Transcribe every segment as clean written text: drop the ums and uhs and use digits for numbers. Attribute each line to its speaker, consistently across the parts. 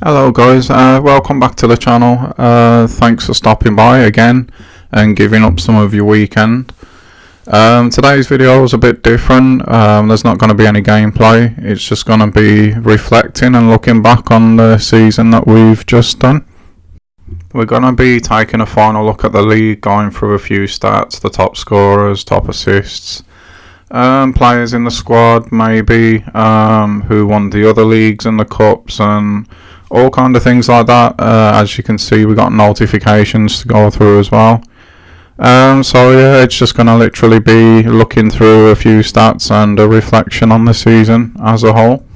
Speaker 1: Hello guys, welcome back to the channel. Thanks for stopping by again and giving up some of your weekend. Today's video is a bit different. There's not going to be any gameplay. It's just going to be reflecting and looking back on the season that we've just done. We're going to be taking a final look at the league, going through a few stats, the top scorers, top assists, players in the squad maybe, who won the other leagues and the cups, and all kind of things like that. As you can see, we got notifications to go through as well. So yeah, it's just gonna literally be looking through a few stats and a reflection on the season as a whole.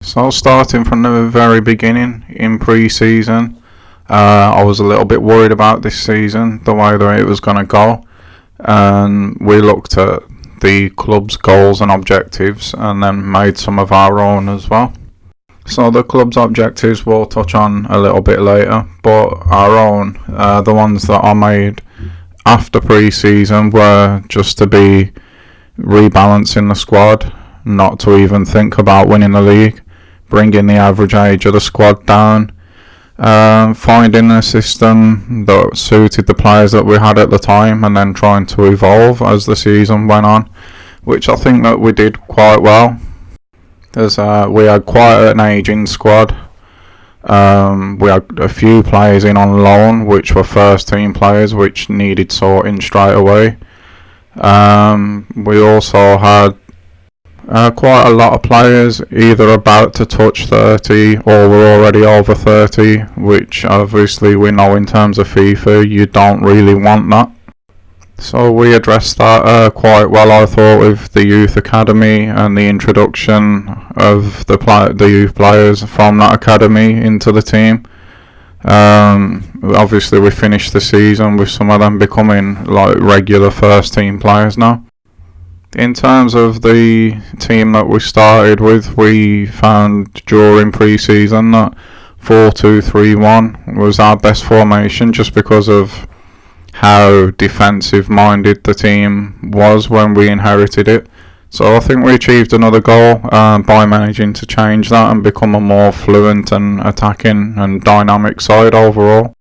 Speaker 1: So starting from the very beginning in pre-season, I was a little bit worried about this season, the way that it was gonna go, and we looked at the club's goals and objectives and then made some of our own as well. So the club's objectives we'll touch on a little bit later, but our own, the ones that I made after pre-season, were just to be rebalancing the squad, not to even think about winning the league, bringing the average age of the squad down, finding a system that suited the players that we had at the time, and then trying to evolve as the season went on, which I think that we did quite well. As we had quite an aging squad. We had a few players in on loan, which were first team players, which needed sorting straight away. We also had quite a lot of players either about to touch 30 or were already over 30, which obviously we know in terms of FIFA you don't really want that. So we addressed that quite well, I thought, with the youth academy and the introduction of the youth players from that academy into the team. Obviously we finished the season with some of them becoming like regular first team players now. In terms of the team that we started with, we found during pre-season that 4-2-3-1 was our best formation, just because of how defensive minded the team was when we inherited it. So I think we achieved another goal by managing to change that and become a more fluent and attacking and dynamic side overall.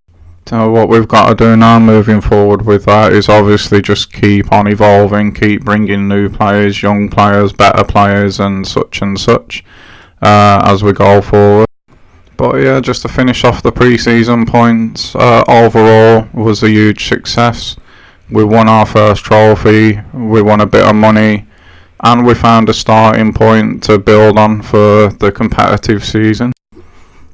Speaker 1: So what we've got to do now moving forward with that is obviously just keep on evolving, keep bringing new players, young players, better players and such as we go forward. But yeah, just to finish off the pre-season points, overall was a huge success. We won our first trophy, we won a bit of money, and we found a starting point to build on for the competitive season.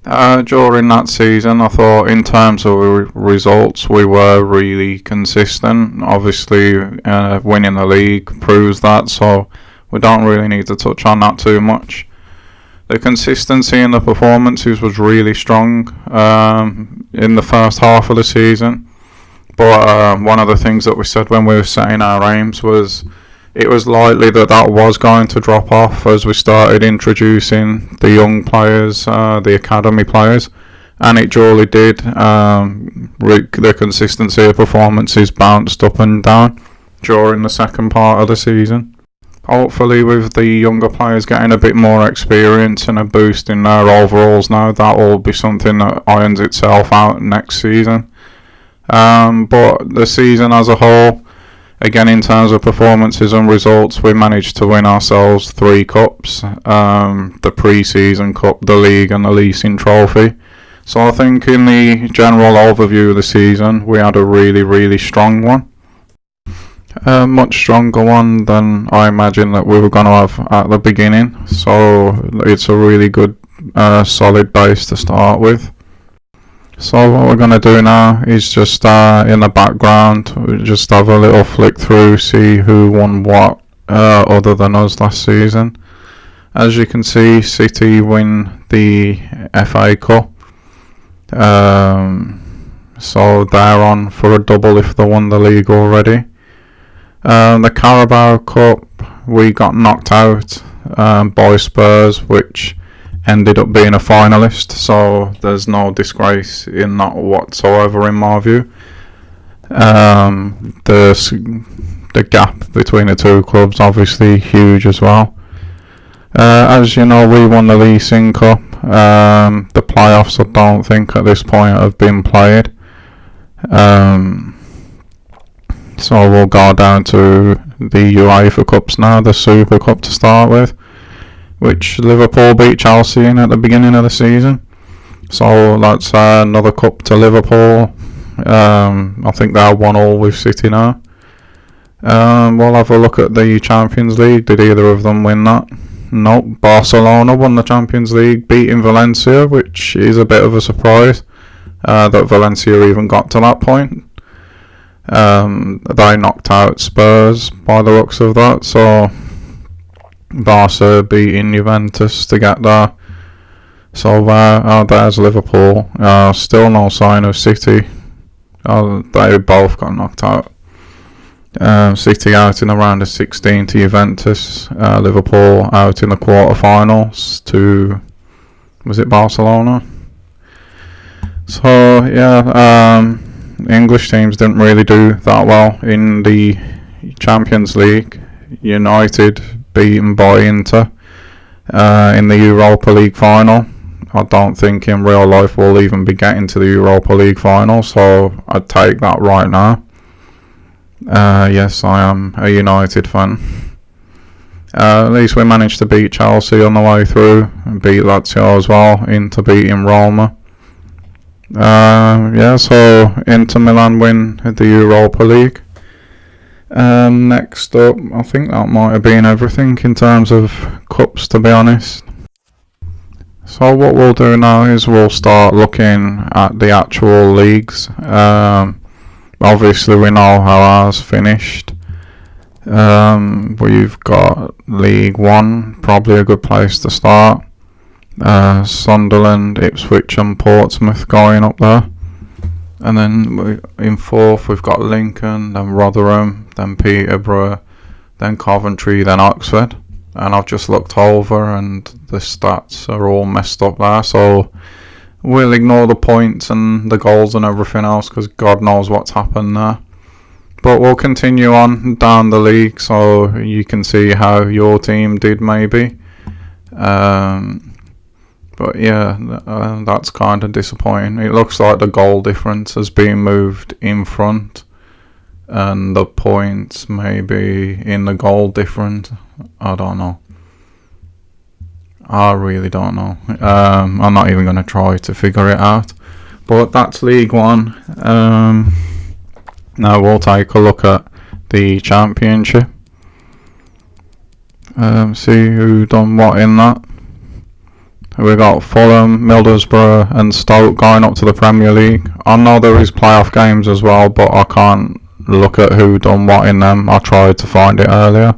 Speaker 1: During that season, I thought in terms of results we were really consistent. Obviously winning the league proves that, so we don't really need to touch on that too much. The consistency in the performances was really strong in the first half of the season. But one of the things that we said when we were setting our aims was it was likely that was going to drop off as we started introducing the young players, the academy players, and it surely did. The consistency of performances bounced up and down during the second part of the season. Hopefully with the younger players getting a bit more experience and a boost in their overalls now, that will be something that irons itself out next season. But the season as a whole, again in terms of performances and results, we managed to win ourselves 3 cups, the pre-season cup, the league and the leasing trophy. So I think in the general overview of the season we had a really strong one. Much stronger one than I imagined that we were going to have at the beginning, so it's a really good solid base to start with. So what we're going to do now is just in the background we just have a little flick through, see who won what other than us last season. As you can see, City win the FA Cup, so they're on for a double if they won the league already. The Carabao Cup, we got knocked out by Spurs, which ended up being a finalist, so there's no disgrace in that whatsoever in my view. The gap between the two clubs obviously huge as well. As you know, we won the leasing cup, The playoffs, I don't think at this point have been played. So we'll go down to the UEFA Cups now, the Super Cup to start with, which Liverpool beat Chelsea in at the beginning of the season. So that's another cup to Liverpool. I think they're 1-1 with City now. We'll have a look at the Champions League. Did either of them win that? Nope. Barcelona won the Champions League, beating Valencia, which is a bit of a surprise that Valencia even got to that point. They knocked out Spurs by the looks of that, so Barca beating Juventus to get there. So there's Liverpool. Still no sign of City. They both got knocked out. City out in the round of 16 to Juventus. Liverpool out in the quarterfinals to, was it Barcelona? So yeah, English teams didn't really do that well in the Champions League. United beaten by Inter in the Europa League final. I don't think in real life we'll even be getting to the Europa League final, so I'd take that right now. Yes, I am a United fan. At least we managed to beat Chelsea on the way through, and beat Lazio as well, into beating Roma. Yeah, so Inter Milan win the Europa League. Next up, I think that might have been everything in terms of cups, to be honest. So what we'll do now is we'll start looking at the actual leagues. Obviously we know how ours finished. We've got League 1, probably a good place to start. Sunderland, Ipswich and Portsmouth going up there. And then in 4th we've got Lincoln, then Rotherham, then Peterborough, then Coventry, then Oxford. And I've just looked over and the stats are all messed up there, so we'll ignore the points and the goals and everything else because God knows what's happened there. But we'll continue on down the league so you can see how your team did maybe. But yeah, that's kind of disappointing. It looks like the goal difference has been moved in front and the points maybe in the goal difference. I don't know. I really don't know. I'm not even going to try to figure it out. But that's League 1. Now we'll take a look at the Championship. See who done what in that. We got Fulham, Middlesbrough and Stoke going up to the Premier League. I know there is playoff games as well, but I can't look at who done what in them. I tried to find it earlier.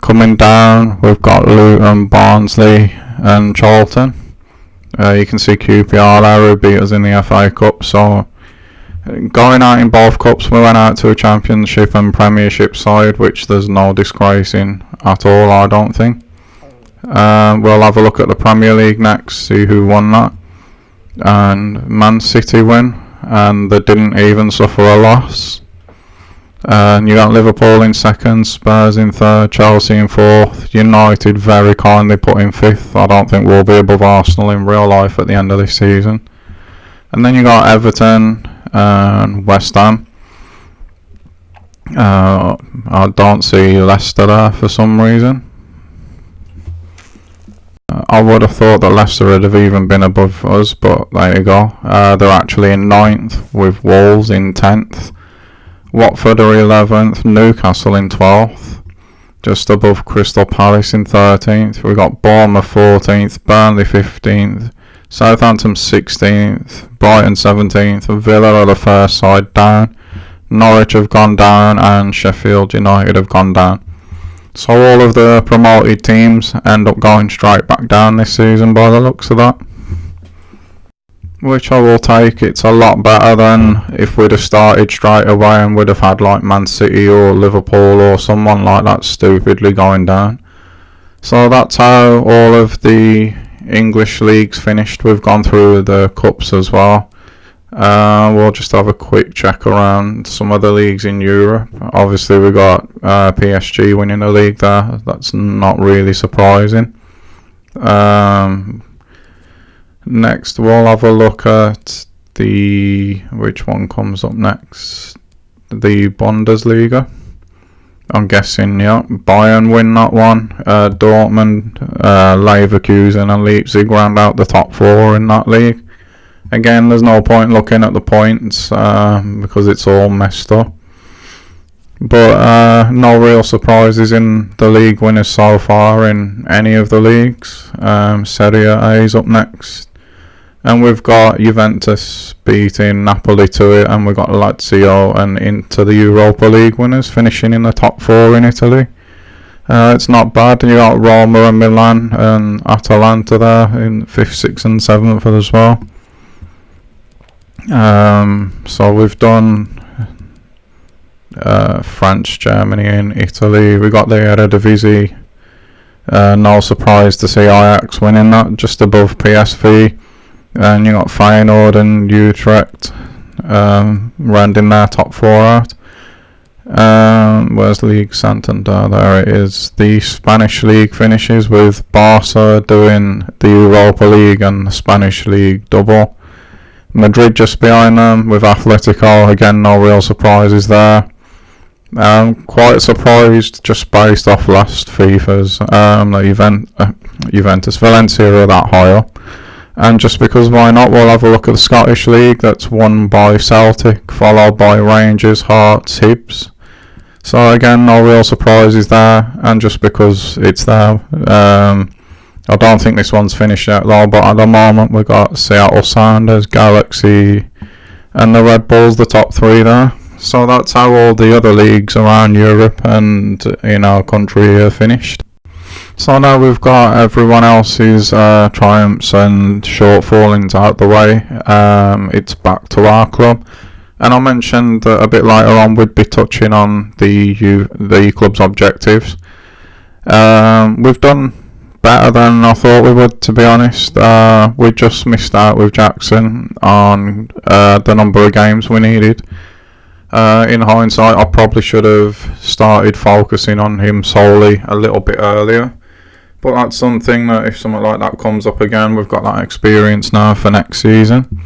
Speaker 1: Coming down, we've got Luton, Barnsley and Charlton. You can see QPR there who beat us in the FA Cup. So going out in both cups, we went out to a Championship and Premiership side, which there's no disgrace in at all, I don't think. We'll have a look at the Premier League next, see who won that. And Man City win, and they didn't even suffer a loss. And you got Liverpool in 2nd, Spurs in 3rd, Chelsea in 4th, United very kindly put in 5th. I don't think we'll be above Arsenal in real life at the end of this season. And then you got Everton and West Ham. I don't see Leicester there for some reason. I would have thought that Leicester would have even been above us, but there you go. They're actually in 9th with Wolves in 10th. Watford are 11th, Newcastle in 12th, just above Crystal Palace in 13th. We've got Bournemouth 14th, Burnley 15th, Southampton 16th, Brighton 17th, Villa are the first side down, Norwich have gone down and Sheffield United have gone down. So all of the promoted teams end up going straight back down this season by the looks of that. Which I will take. It's a lot better than if we'd have started straight away and we'd have had like Man City or Liverpool or someone like that stupidly going down. So that's how all of the English leagues finished. We've gone through the cups as well. We'll just have a quick check around some of the leagues in Europe. Obviously we got PSG winning the league there. That's not really surprising. Next, we'll have a look at which one comes up next? The Bundesliga. I'm guessing, yeah. Bayern win that one. Dortmund, Leverkusen and Leipzig round out the top 4 in that league. Again, there's no point looking at the points because it's all messed up. But no real surprises in the league winners so far in any of the leagues. Serie A is up next. And we've got Juventus beating Napoli to it, and we've got Lazio and Inter, the Europa League winners, finishing in the top 4 in Italy. It's not bad. You got Roma and Milan and Atalanta there in 5th, 6th and 7th as well. So we've done France, Germany and Italy. We got the Eredivisie. No surprise to see Ajax winning that, just above PSV. And you got Feyenoord and Utrecht rounding their top 4 out. Where's League Santander? There it is. The Spanish League finishes with Barca doing the Europa League and the Spanish League double. Madrid just behind them with Atletico. Again, no real surprises there. Quite surprised just based off last FIFA's that Juventus Valencia are that high up. And just because why not, we'll have a look at the Scottish League. That's won by Celtic, followed by Rangers, Hearts, Hibs. So again, no real surprises there. And just because it's there, I don't think this one's finished yet though. But at the moment, we've got Seattle Sounders, Galaxy, and the Red Bulls, the top 3 there. So that's how all the other leagues around Europe and in our country are finished. So now we've got everyone else's triumphs and shortfallings out the way. It's back to our club, and I mentioned that a bit later on we'd be touching on the club's objectives. We've done better than I thought we would, to be honest. We just missed out with Jackson on the number of games we needed. In hindsight, I probably should have started focusing on him solely a little bit earlier. But that's something that if something like that comes up again, we've got that experience now for next season.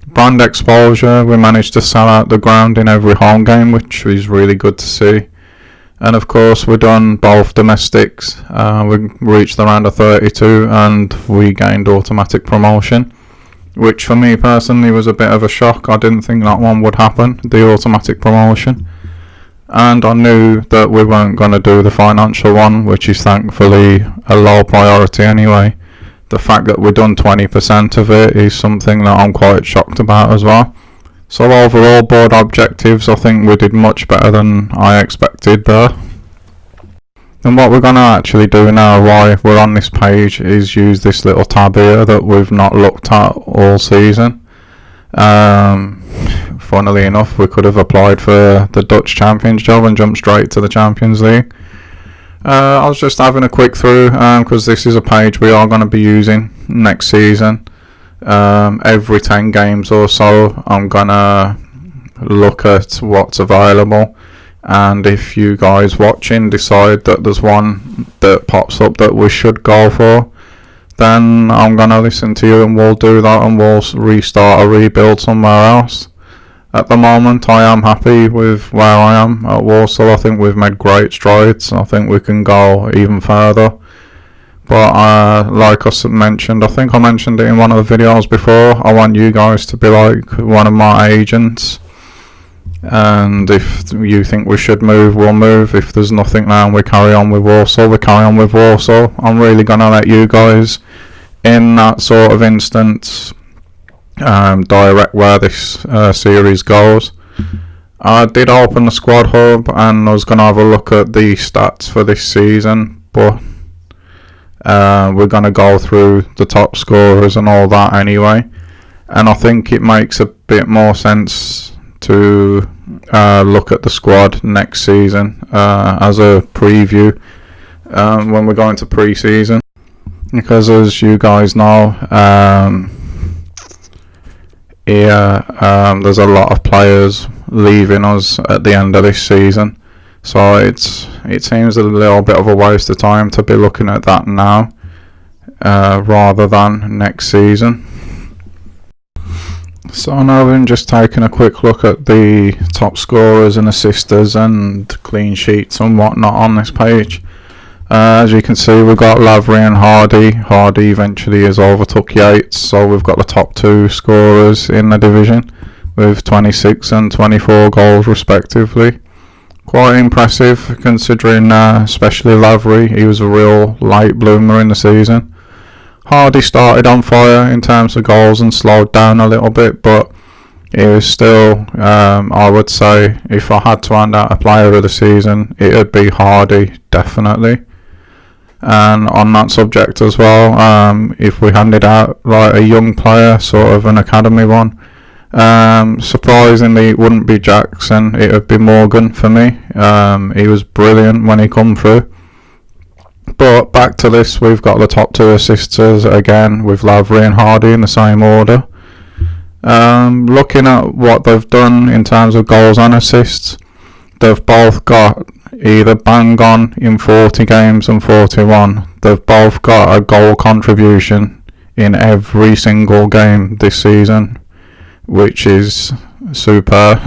Speaker 1: Brand exposure, we managed to sell out the ground in every home game, which is really good to see. And of course, we've done both domestics. We reached the round of 32 and we gained automatic promotion, which for me personally was a bit of a shock. I didn't think that one would happen, the automatic promotion. And I knew that we weren't going to do the financial one, which is thankfully a low priority anyway. The fact that we've done 20% of it is something that I'm quite shocked about as well. So overall, board objectives, I think we did much better than I expected there. And what we're going to actually do now while we're on this page is use this little tab here that we've not looked at all season. Funnily enough, we could have applied for the Dutch Champions job and jumped straight to the Champions League. I was just having a quick through because this is a page we are going to be using next season. Every 10 games or so, I'm going to look at what's available. And if you guys watching decide that there's one that pops up that we should go for, then I'm going to listen to you and we'll do that and we'll restart a rebuild somewhere else. At the moment, I am happy with where I am at Warsaw. I think we've made great strides. I think we can go even further. But like I mentioned, I think I mentioned it in one of the videos before, I want you guys to be like one of my agents. And if you think we should move, we'll move. If there's nothing now and we carry on with Warsaw, we carry on with Warsaw. I'm really going to let you guys, in that sort of instance, direct where this series goes. I did open the squad hub and I was going to have a look at the stats for this season, but we're going to go through the top scorers and all that anyway, and I think it makes a bit more sense to look at the squad next season as a preview when we're going to pre-season, because as you guys know, there's a lot of players leaving us at the end of this season, so it seems a little bit of a waste of time to be looking at that now. rather than next season. So now we're just taking a quick look at the top scorers and assisters and clean sheets and whatnot on this page. As you can see, we've got Lavery and Hardy. Hardy eventually has overtook Yates, so we've got the top two scorers in the division with 26 and 24 goals respectively. Quite impressive considering, especially Lavery, he was a real late bloomer in the season. Hardy started on fire in terms of goals and slowed down a little bit, but he was still, I would say, if I had to hand out a player of the season, it would be Hardy, definitely. And on that subject as well, if we handed out like a young player, sort of an academy one, surprisingly it wouldn't be Jackson, it would be Morgan for me. He was brilliant when he come through. But back to this, we've got the top two assisters again with Lavery and Hardy in the same order. Looking at what they've done in terms of goals and assists, they've both got either bang on in 40 games and 41. They've both got a goal contribution in every single game this season, which is super.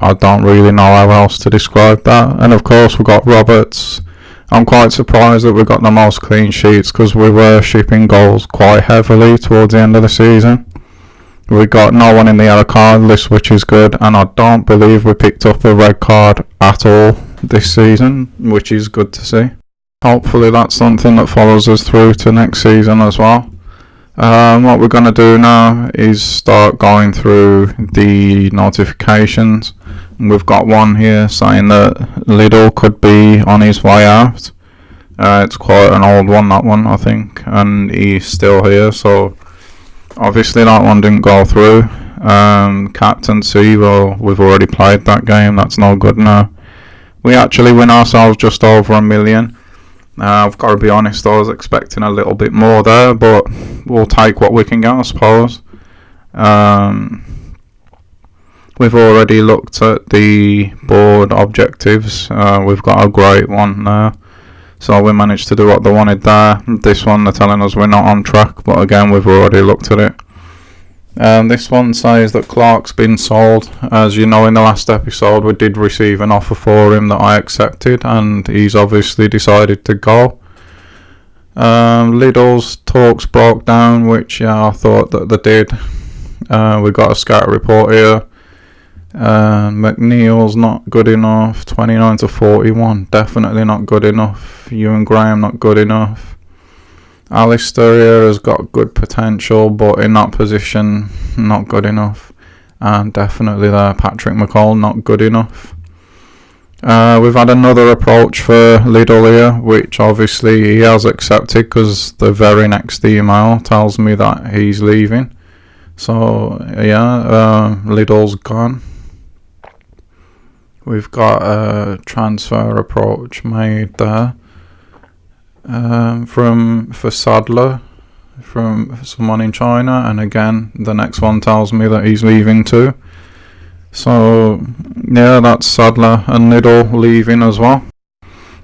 Speaker 1: I don't really know how else to describe that. And of course we've got Roberts. I'm quite surprised that we got the most clean sheets because we were shipping goals quite heavily towards the end of the season. We got no one in the yellow card list, which is good, and I don't believe we picked up a red card at all this season, which is good to see. Hopefully that's something that follows us through to next season as well. What we're going to do now is start going through the notifications. We've got one here saying that Lidl could be on his way out. It's quite an old one, that one, I think, and he's still here, so obviously that one didn't go through. Captaincy, well, we've already played that game, that's no good now. We actually win ourselves just over 1 million. I've got to be honest, I was expecting a little bit more there, but we'll take what we can get, I suppose. We've already looked at the board objectives. We've got a great one there. So we managed to do what they wanted there. This one, they're telling us we're not on track, but again, we've already looked at it. This one says that Clark's been sold. As you know, in the last episode, we did receive an offer for him that I accepted, and he's obviously decided to go. Lidl's talks broke down, which I thought that they did. We got a scatter report here. McNeil's not good enough. 29 to 41, definitely not good enough. Ewan Graham, not good enough. Alistair here has got good potential, but in that position, not good enough. And definitely there, Patrick McCall, not good enough. We've had another approach for Lidl here, which obviously he has accepted because the very next email tells me that he's leaving. So yeah, Lidl's gone. We've got a transfer approach made there for Sadler from someone in China, and again the next one tells me that he's leaving too. So yeah, that's Sadler and Lidl leaving as well.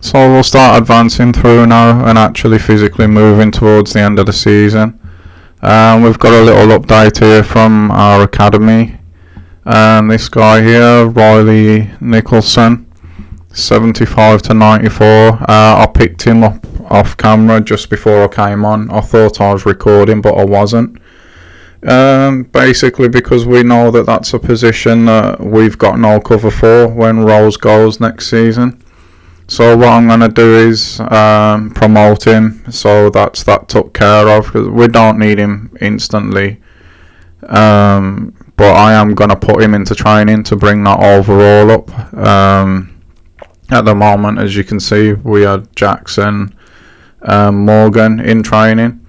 Speaker 1: So we'll start advancing through now and actually physically moving towards the end of the season. We've got a little update here from our academy. This guy here, Riley Nicholson, 75 to 94. I picked him up off camera just before I came on. I thought I was recording, but I wasn't. Basically because we know that that's a position that we've got no cover for when Rose goes next season. So what I'm going to do is promote him, so that took care of, because we don't need him instantly. But I am going to put him into training to bring that overall up. At the moment, as you can see, we had Jackson, Morgan in training.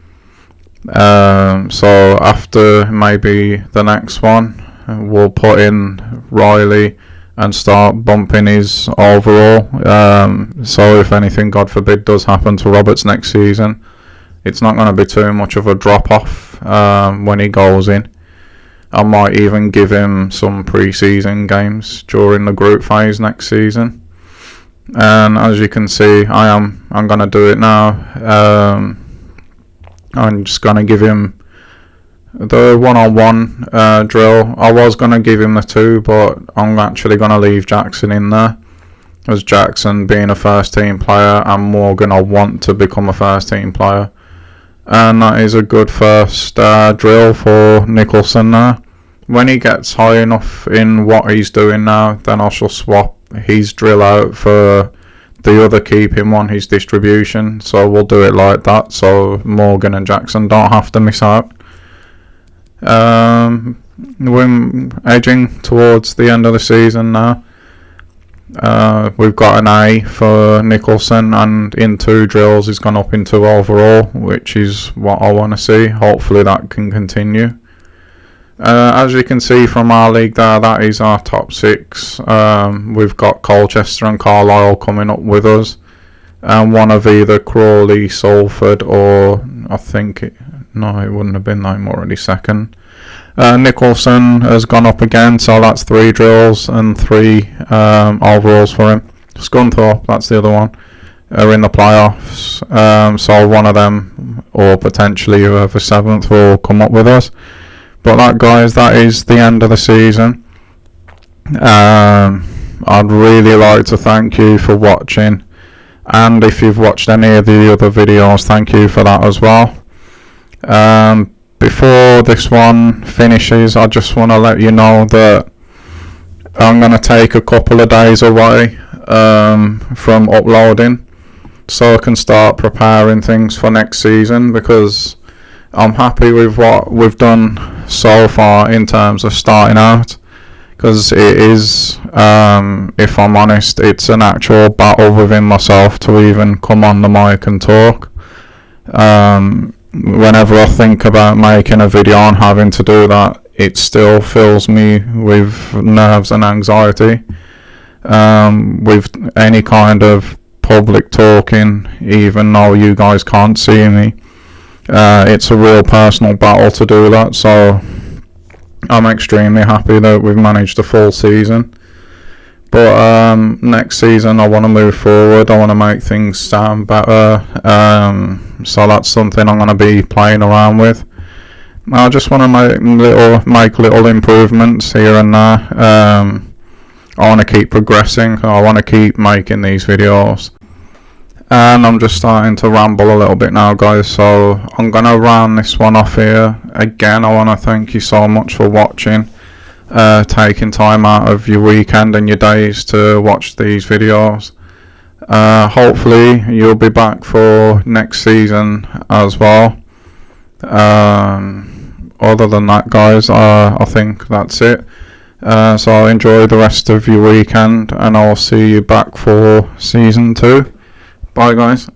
Speaker 1: So after maybe the next one, we'll put in Riley and start bumping his overall. So if anything, God forbid, does happen to Roberts next season, it's not going to be too much of a drop off when he goes in. I might even give him some pre-season games during the group phase next season. and as you can see, I'm gonna do it now. I'm just gonna give him the one-on-one drill. I was gonna give him the 2, but I'm actually gonna leave Jackson in there, as Jackson being a first team player, I'm more gonna want to become a first team player, and that is a good first drill for Nicholson there. When he gets high enough in what he's doing now, then I shall swap his drill out for the other keeping one, his distribution. So we'll do it like that, so Morgan and Jackson don't have to miss out. We're edging towards the end of the season now. We've got an A for Nicholson, and in 2 drills he's gone up in 2 overall, which is what I want to see. Hopefully that can continue. As you can see from our league there, that is our top 6. We've got Colchester and Carlisle coming up with us, and one of either Crawley, Salford, or I think it wouldn't have been them already second. Nicholson has gone up again, so that's 3 drills and 3 overalls for him. Scunthorpe, that's the other one, are in the playoffs, so one of them, or potentially whoever 7th, will come up with us. But that, guys, that is the end of the season. I'd really like to thank you for watching, and if you've watched any of the other videos, thank you for that as well. Before this one finishes, I just want to let you know that I'm going to take a couple of days away from uploading, so I can start preparing things for next season, because I'm happy with what we've done so far in terms of starting out, because it is, if I'm honest, it's an actual battle within myself to even come on the mic and talk. Whenever I think about making a video and having to do that, it still fills me with nerves and anxiety. With any kind of public talking, even though you guys can't see me, it's a real personal battle to do that, so I'm extremely happy that we've managed a full season. But next season I want to move forward, I want to make things sound better, so that's something I'm going to be playing around with. I just want to make little improvements here and there. I want to keep progressing, I want to keep making these videos. And I'm just starting to ramble a little bit now, guys, so I'm going to round this one off here. Again, I want to thank you so much for watching, taking time out of your weekend and your days to watch these videos. Hopefully you'll be back for next season as well. Other than that, guys, I think that's it. So enjoy the rest of your weekend, and I'll see you back for season 2. Bye, guys.